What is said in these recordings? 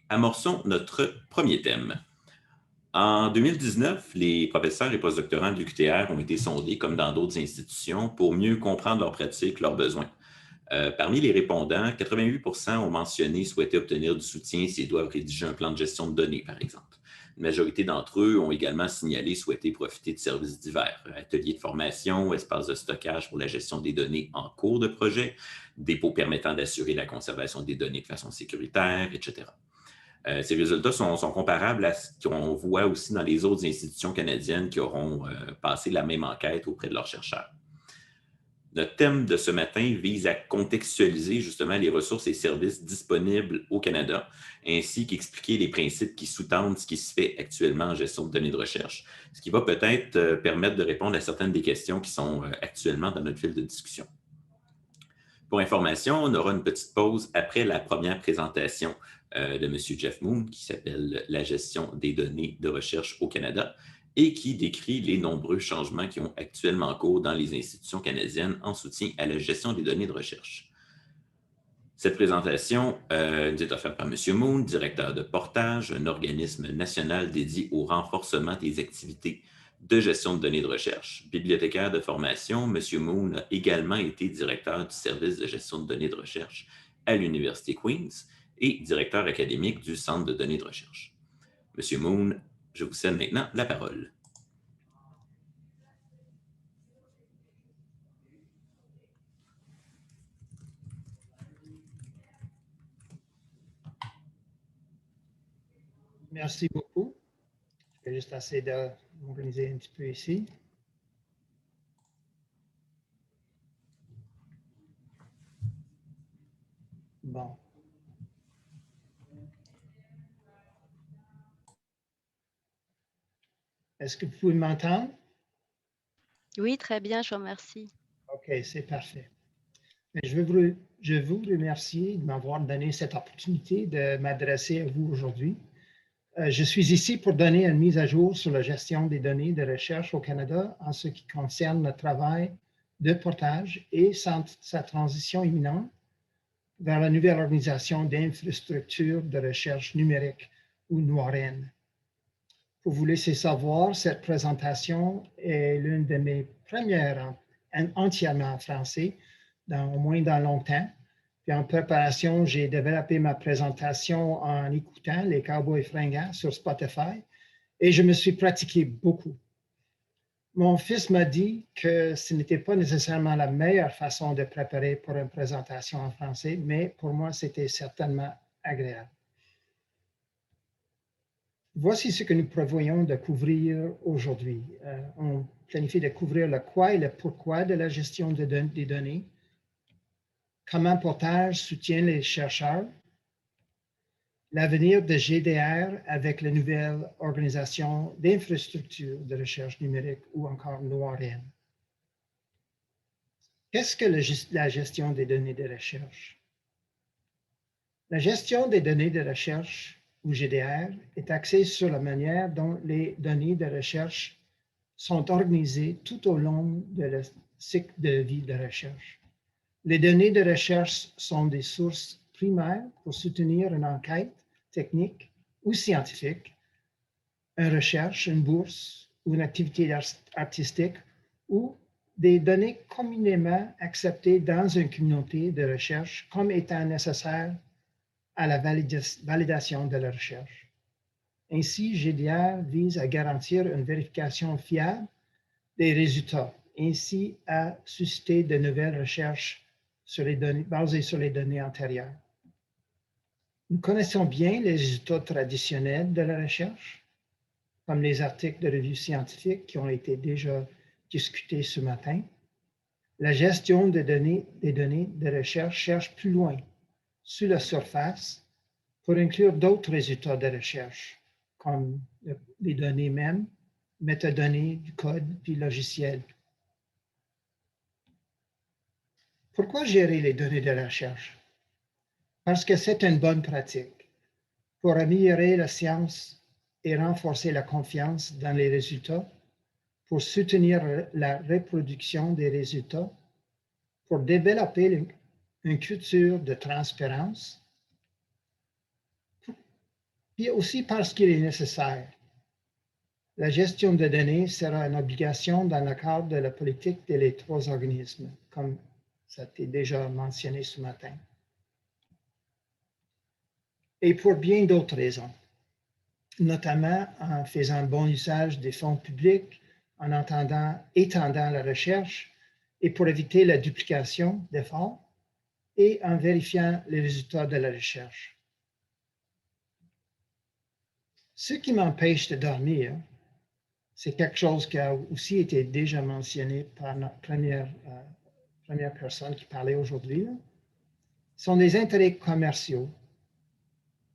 Amorçons notre premier thème. En 2019, les professeurs et postdoctorants de l'UQTR ont été sondés, comme dans d'autres institutions, pour mieux comprendre leurs pratiques, leurs besoins. Parmi les répondants, 88 ont mentionné souhaiter obtenir du soutien s'ils doivent rédiger un plan de gestion de données, par exemple. Une majorité d'entre eux ont également signalé souhaiter profiter de services divers, ateliers de formation, espaces de stockage pour la gestion des données en cours de projet, dépôts permettant d'assurer la conservation des données de façon sécuritaire, etc. Ces résultats sont comparables à ce qu'on voit aussi dans les autres institutions canadiennes qui auront passé la même enquête auprès de leurs chercheurs. Notre thème de ce matin vise à contextualiser justement les ressources et services disponibles au Canada, ainsi qu'expliquer les principes qui sous-tendent ce qui se fait actuellement en gestion de données de recherche, ce qui va peut-être permettre de répondre à certaines des questions qui sont actuellement dans notre fil de discussion. Pour information, on aura une petite pause après la première présentation de M. Jeff Moon, qui s'appelle « La gestion des données de recherche au Canada » et qui décrit les nombreux changements qui ont actuellement en cours dans les institutions canadiennes en soutien à la gestion des données de recherche. Cette présentation nous est offerte par M. Moon, directeur de Portage, un organisme national dédié au renforcement des activités de gestion de données de recherche. Bibliothécaire de formation, M. Moon a également été directeur du service de gestion de données de recherche à l'Université Queen's et directeur académique du Centre de données de recherche. M. Moon, je vous cède maintenant la parole. Merci beaucoup. Je vais juste essayer de m'organiser un petit peu ici. Bon. Est-ce que vous pouvez m'entendre? Oui, très bien, je vous remercie. OK, c'est parfait. Je vous remercie de m'avoir donné cette opportunité de m'adresser à vous aujourd'hui. Je suis ici pour donner une mise à jour sur la gestion des données de recherche au Canada en ce qui concerne le travail de Portage et sa transition imminente vers la nouvelle organisation d'infrastructures de recherche numérique ou NOIRN. Pour vous laisser savoir, cette présentation est l'une de mes premières entièrement en français, au moins dans longtemps. Puis en préparation, j'ai développé ma présentation en écoutant les Cowboys fringants sur Spotify et je me suis pratiqué beaucoup. Mon fils m'a dit que ce n'était pas nécessairement la meilleure façon de préparer pour une présentation en français, mais pour moi, c'était certainement agréable. Voici ce que nous prévoyons de couvrir aujourd'hui. On planifie de couvrir le quoi et le pourquoi de la gestion des données, comment Portage soutient les chercheurs, l'avenir de GDR avec la nouvelle organisation d'infrastructure de recherche numérique ou encore NOIRN. Qu'est-ce que la gestion des données de recherche? La gestion des données de recherche ou GDR est axée sur la manière dont les données de recherche sont organisées tout au long de le cycle de vie de recherche. Les données de recherche sont des sources primaires pour soutenir une enquête technique ou scientifique, une recherche, une bourse ou une activité artistique ou des données communément acceptées dans une communauté de recherche comme étant nécessaires à la validation de la recherche. Ainsi, GDR vise à garantir une vérification fiable des résultats, ainsi à susciter de nouvelles recherches sur les données, basées sur les données antérieures. Nous connaissons bien les résultats traditionnels de la recherche, comme les articles de revues scientifiques qui ont été déjà discutés ce matin. La gestion des données de recherche cherche plus loin, sous la surface, pour inclure d'autres résultats de recherche, comme les données mêmes, métadonnées du code, puis logiciels. Pourquoi gérer les données de recherche? Parce que c'est une bonne pratique pour améliorer la science et renforcer la confiance dans les résultats, pour soutenir la reproduction des résultats, pour développer une culture de transparence, puis aussi parce qu'il est nécessaire. La gestion de données sera une obligation dans le cadre de la politique des trois organismes, comme ça a été déjà mentionné ce matin. Et pour bien d'autres raisons, notamment en faisant bon usage des fonds publics, en étendant la recherche et pour éviter la duplication d'efforts et en vérifiant les résultats de la recherche. Ce qui m'empêche de dormir, c'est quelque chose qui a aussi été déjà mentionné par notre première personne qui parlait aujourd'hui, sont les intérêts commerciaux.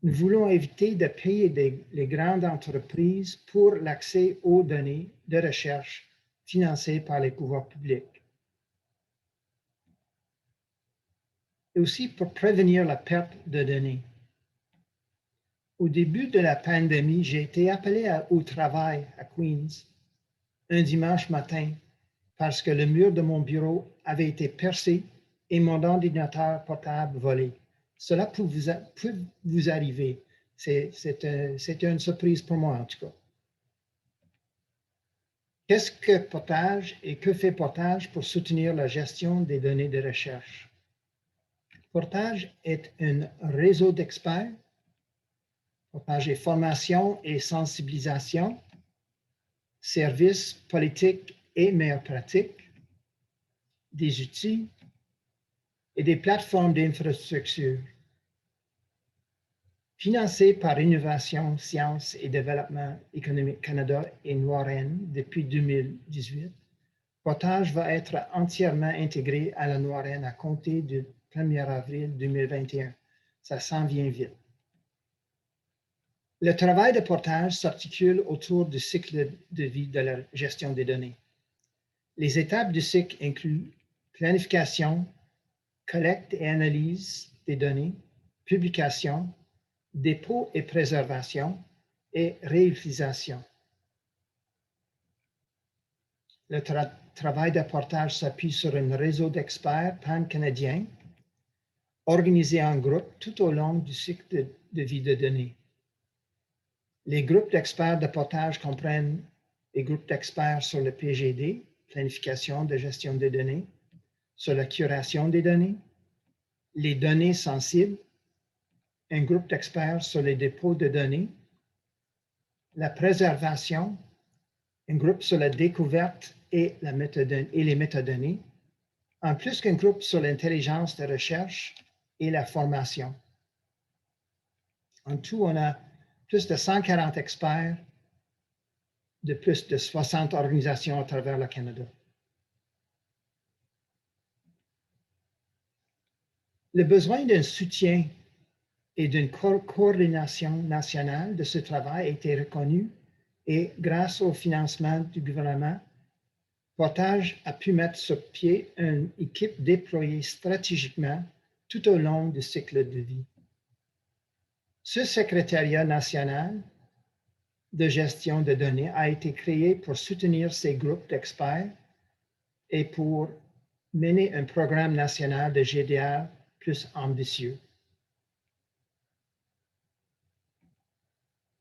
Nous voulons éviter de payer les grandes entreprises pour l'accès aux données de recherche financées par les pouvoirs publics. Et aussi pour prévenir la perte de données. Au début de la pandémie, j'ai été appelé au travail à Queens un dimanche matin parce que le mur de mon bureau avait été percé et mon ordinateur portable volé. Cela peut vous arriver. C'était une surprise pour moi, en tout cas. Qu'est-ce que Portage et que fait Portage pour soutenir la gestion des données de recherche? Portage est un réseau d'experts. Portage est formation et sensibilisation, services, politiques et meilleures pratiques, des outils et des plateformes d'infrastructure. Financé par Innovation, Sciences et Développement économique Canada et NOIRN depuis 2018, Portage va être entièrement intégré à la NOIRN à compter du 1er avril 2021. Ça s'en vient vite. Le travail de Portage s'articule autour du cycle de vie de la gestion des données. Les étapes du cycle incluent planification, collecte et analyse des données, publication, dépôt et préservation et réutilisation. Le travail de Portage s'appuie sur un réseau d'experts pan-canadiens organisés en groupe tout au long du cycle de vie de données. Les groupes d'experts de Portage comprennent les groupes d'experts sur le PGD, planification de gestion des données, sur la curation des données, les données sensibles, un groupe d'experts sur les dépôts de données, la préservation, un groupe sur la découverte et les métadonnées, en plus qu'un groupe sur l'intelligence de recherche et la formation. En tout, on a plus de 140 experts de plus de 60 organisations à travers le Canada. Le besoin d'un soutien et d'une coordination nationale de ce travail a été reconnu et grâce au financement du gouvernement, Portage a pu mettre sur pied une équipe déployée stratégiquement tout au long du cycle de vie. Ce secrétariat national de gestion de données a été créé pour soutenir ces groupes d'experts et pour mener un programme national de GDR plus ambitieux.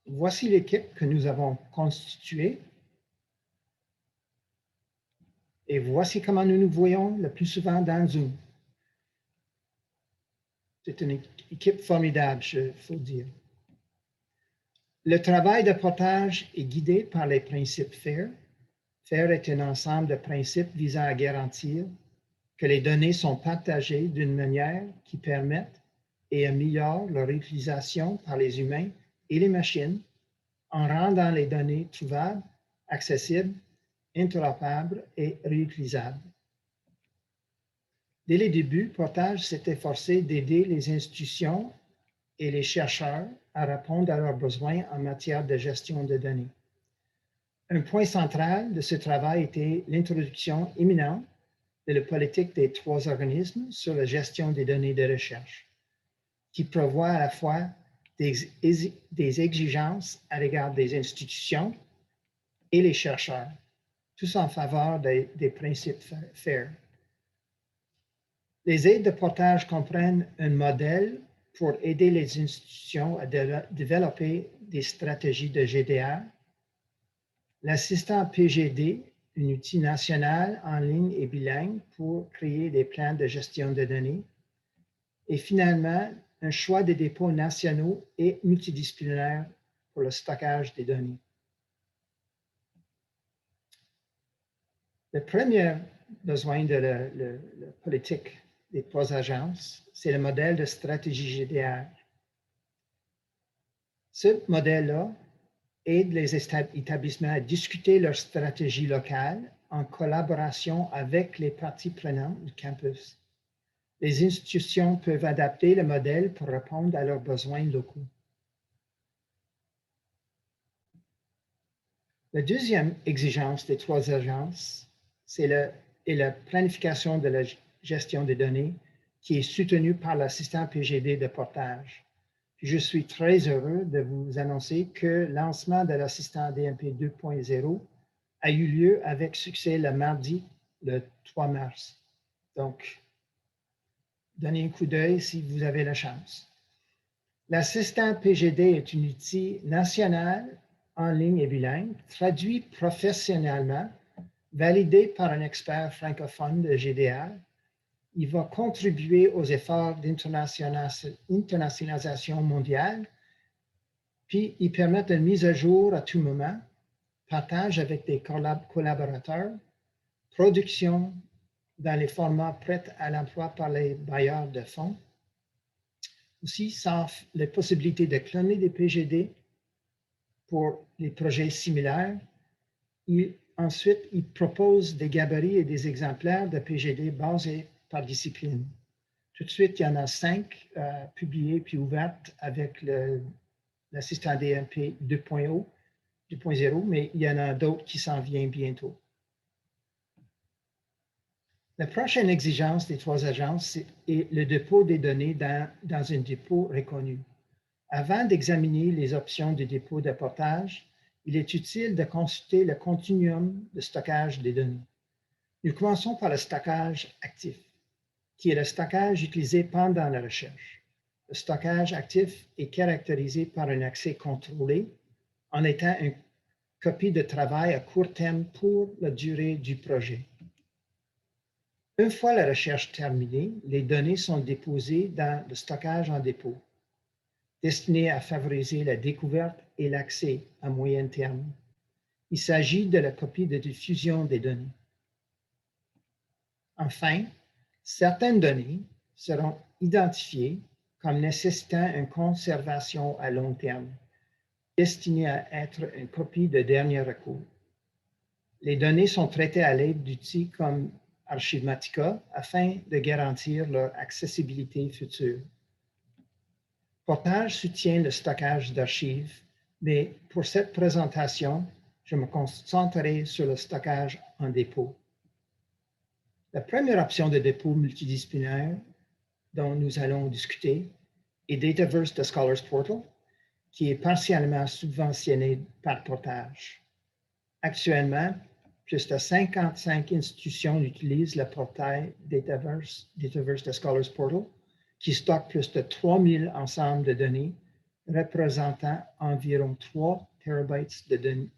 Voici l'équipe que nous avons constituée. Et voici comment nous nous voyons le plus souvent dans Zoom. C'est une équipe formidable, il faut dire. Le travail de Portage est guidé par les principes FAIR. FAIR est un ensemble de principes visant à garantir que les données sont partagées d'une manière qui permette et améliore leur utilisation par les humains et les machines en rendant les données trouvables, accessibles, interopérables et réutilisables. Dès le début, Portage s'est efforcé d'aider les institutions et les chercheurs à répondre à leurs besoins en matière de gestion de données. Un point central de ce travail était l'introduction imminente de la politique des trois organismes sur la gestion des données de recherche, qui prévoit à la fois des exigences à l'égard des institutions et les chercheurs, tous en faveur des principes FAIR. Les aides de Portage comprennent un modèle pour aider les institutions à développer des stratégies de GDR. L'assistant PGD, un outil national en ligne et bilingue pour créer des plans de gestion de données. Et finalement, un choix de dépôts nationaux et multidisciplinaires pour le stockage des données. Le premier besoin de la politique des 3 agences, c'est le modèle de stratégie GDR. Ce modèle-là aide les établissements à discuter leur stratégie locale en collaboration avec les parties prenantes du campus. Les institutions peuvent adapter le modèle pour répondre à leurs besoins locaux. La deuxième exigence des 3 agences, c'est la planification de la gestion des données qui est soutenue par l'assistant PGD de portage. Je suis très heureux de vous annoncer que le lancement de l'assistant DMP 2.0 a eu lieu avec succès le mardi, le 3 mars. Donc, donnez un coup d'œil si vous avez la chance. L'assistant PGD est un outil national en ligne et bilingue, traduit professionnellement, validé par un expert francophone de GDR. Il va contribuer aux efforts d'internationalisation mondiale, puis il permet une mise à jour à tout moment, partage avec des collaborateurs, production dans les formats prêts à l'emploi par les bailleurs de fonds. Aussi, sans les possibilités de cloner des PGD pour les projets similaires, ensuite, il propose des gabarits et des exemplaires de PGD basés par discipline. Tout de suite, il y en a 5 publiées puis ouvertes avec l'assistant DMP 2.0, mais il y en a d'autres qui s'en viennent bientôt. La prochaine exigence des 3 agences est le dépôt des données dans un dépôt reconnu. Avant d'examiner les options de dépôt de portage, il est utile de consulter le continuum de stockage des données. Nous commençons par le stockage actif, qui est le stockage utilisé pendant la recherche. Le stockage actif est caractérisé par un accès contrôlé en étant une copie de travail à court terme pour la durée du projet. Une fois la recherche terminée, les données sont déposées dans le stockage en dépôt, destiné à favoriser la découverte et l'accès à moyen terme. Il s'agit de la copie de diffusion des données. Enfin, certaines données seront identifiées comme nécessitant une conservation à long terme, destinée à être une copie de dernier recours. Les données sont traitées à l'aide d'outils comme Archivematica afin de garantir leur accessibilité future. Portage soutient le stockage d'archives, mais pour cette présentation, je me concentrerai sur le stockage en dépôt. La première option de dépôt multidisciplinaire dont nous allons discuter est Dataverse de Scholars Portal, qui est partiellement subventionné par Portage. Actuellement, plus de 55 institutions utilisent le portail Dataverse de Scholars Portal, qui stocke plus de 3000 ensembles de données, représentant environ 3 terabytes de données.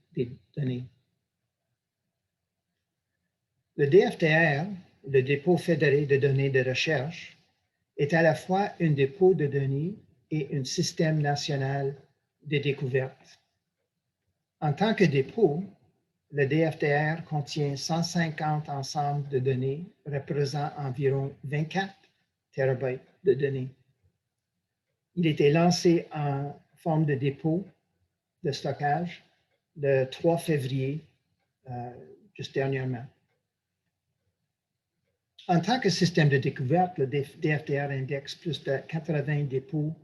Le DFDR, le dépôt fédéré de données de recherche, est à la fois un dépôt de données et un système national de découverte. En tant que dépôt, le DFDR contient 150 ensembles de données représentant environ 24 terabytes de données. Il était lancé en forme de dépôt de stockage le 3 février, juste dernièrement. En tant que système de découverte, le DFDR indexe plus de 80 dépôts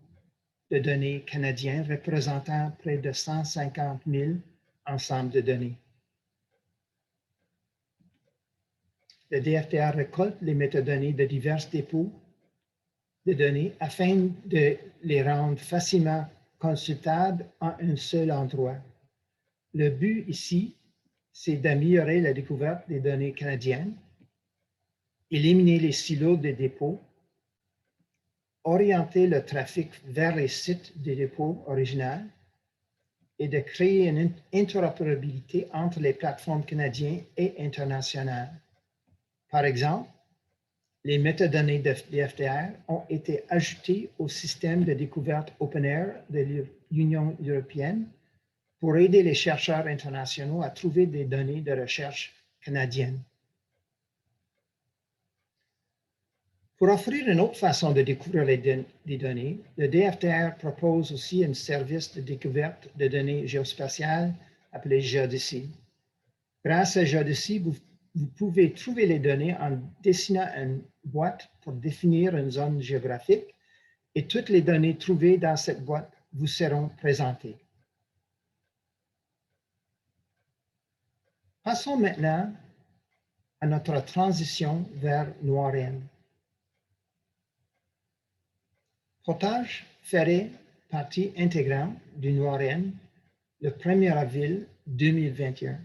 de données canadiens représentant près de 150 000 ensembles de données. Le DFDR récolte les métadonnées de divers dépôts de données afin de les rendre facilement consultables en un seul endroit. Le but ici, c'est d'améliorer la découverte des données canadiennes, éliminer les silos de dépôt, orienter le trafic vers les sites des dépôts originaux et de créer une interopérabilité entre les plateformes canadiennes et internationales. Par exemple, les métadonnées de FDR ont été ajoutées au système de découverte OpenAIRE de l'Union européenne pour aider les chercheurs internationaux à trouver des données de recherche canadiennes. Pour offrir une autre façon de découvrir les données, le DFDR propose aussi un service de découverte de données géospatiales appelé Geodesy. Grâce à Geodesy, vous pouvez trouver les données en dessinant une boîte pour définir une zone géographique et toutes les données trouvées dans cette boîte vous seront présentées. Passons maintenant à notre transition vers Noirenne. Portage ferait partie intégrante du Noirenne le 1er avril 2021.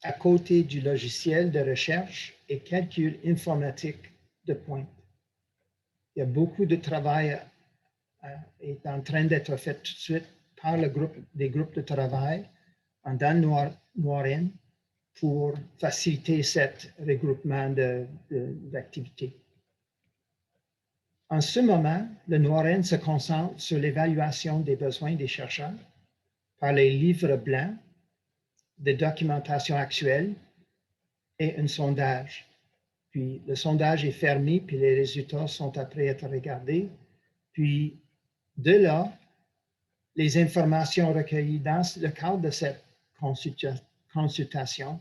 À côté du logiciel de recherche et calcul informatique de pointe. Il y a beaucoup de travail est en train d'être fait tout de suite par des groupes de travail dans Noirenne pour faciliter ce regroupement d'activités. En ce moment, le Noirenne se concentre sur l'évaluation des besoins des chercheurs par les livres blancs de documentation actuelle et un sondage. Puis le sondage est fermé, puis les résultats sont après être regardés. Puis de là, les informations recueillies dans le cadre de cette consultation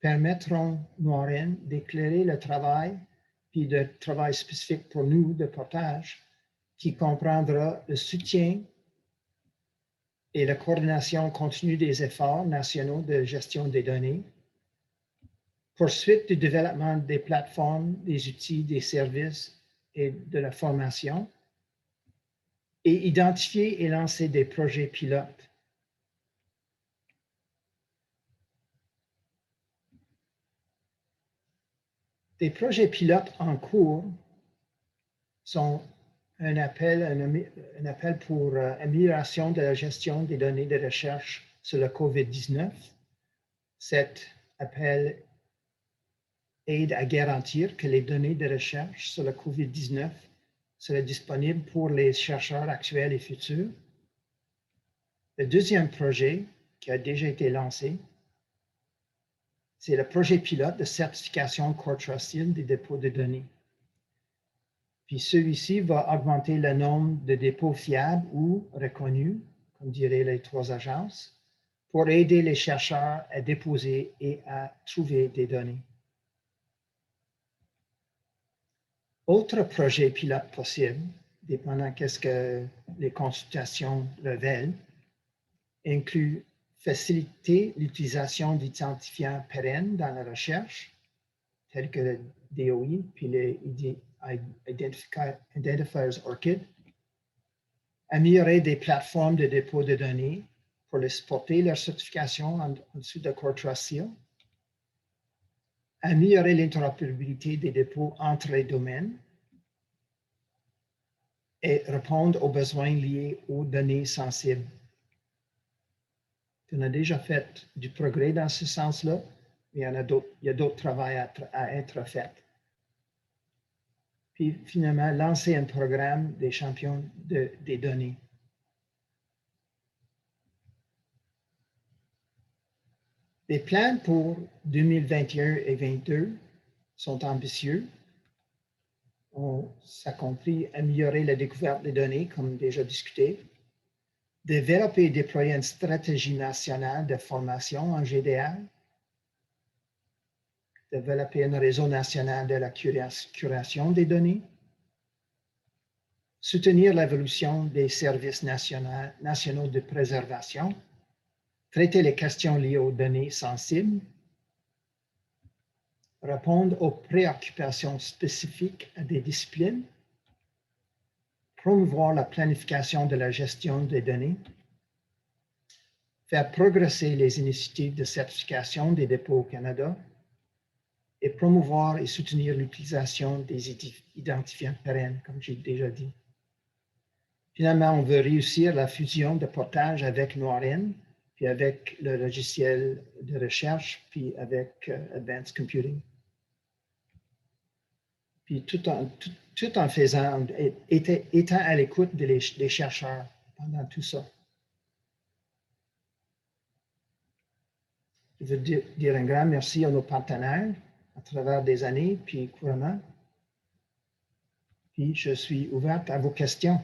permettront Noirenne d'éclairer le travail, puis de travail spécifique pour nous de Portage, qui comprendra le soutien et la coordination continue des efforts nationaux de gestion des données, poursuite du développement des plateformes, des outils, des services et de la formation, et identifier et lancer des projets pilotes. Des projets pilotes en cours sont un appel pour amélioration de la gestion des données de recherche sur le COVID-19. Cet appel aide à garantir que les données de recherche sur le COVID-19 seraient disponibles pour les chercheurs actuels et futurs. Le deuxième projet qui a déjà été lancé, c'est le projet pilote de certification Core Trust Seal des dépôts de données. Puis celui-ci va augmenter le nombre de dépôts fiables ou reconnus, comme diraient les trois agences, pour aider les chercheurs à déposer et à trouver des données. Autre projet pilote possible, dépendant qu'est-ce que les consultations révèlent, inclut faciliter l'utilisation d'identifiants pérennes dans la recherche, tels que le DOI puis les Identifiers ORCID, améliorer des plateformes de dépôt de données pour les supporter leur certification en dessous de Core Trust Seal, améliorer l'interopérabilité des dépôts entre les domaines et répondre aux besoins liés aux données sensibles. On a déjà fait du progrès dans ce sens-là, mais il y a d'autres travaux à être faits. Puis finalement, lancer un programme des champions des données. Les plans pour 2021 et 2022 sont ambitieux. Ça compris améliorer la découverte des données, comme déjà discuté, développer et déployer une stratégie nationale de formation en GDR, développer un réseau national de la curation des données, soutenir l'évolution des services nationaux de préservation, traiter les questions liées aux données sensibles, répondre aux préoccupations spécifiques à des disciplines, promouvoir la planification de la gestion des données, faire progresser les initiatives de certification des dépôts au Canada et promouvoir et soutenir l'utilisation des identifiants pérennes, comme j'ai déjà dit. Finalement, on veut réussir la fusion de portage avec Noirin, puis avec le logiciel de recherche, puis avec Advanced Computing. Puis tout en faisant, étant à l'écoute des chercheurs pendant tout ça. Je veux dire un grand merci à nos partenaires à travers des années, puis couramment. Puis je suis ouverte à vos questions.